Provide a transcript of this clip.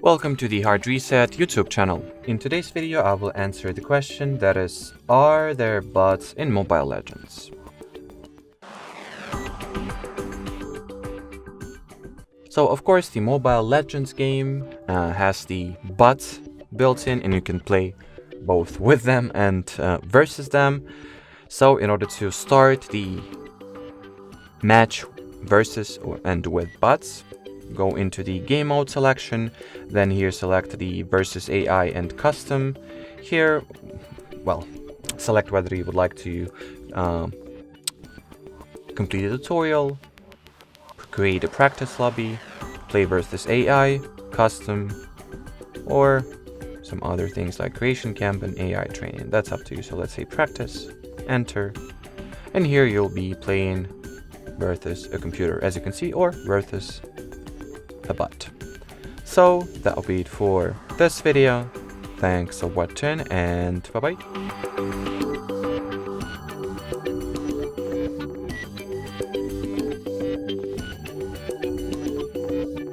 Welcome to the Hard Reset YouTube channel. In today's video, I will answer the question that is, are there bots in Mobile Legends? So of course, the Mobile Legends game has the bots built in, and you can play both with them and versus them. So in order to start the match versus and with bots, go into the game mode selection, then here select the versus AI and custom. Here, well, select whether you would like to complete a tutorial, create a practice lobby, play versus AI, custom, or some other things like creation camp and AI training. That's up to you. So let's say practice, enter, and here you'll be playing versus a computer, as you can see, or versus a bot. So that'll be it for this video. Thanks for watching, and bye bye.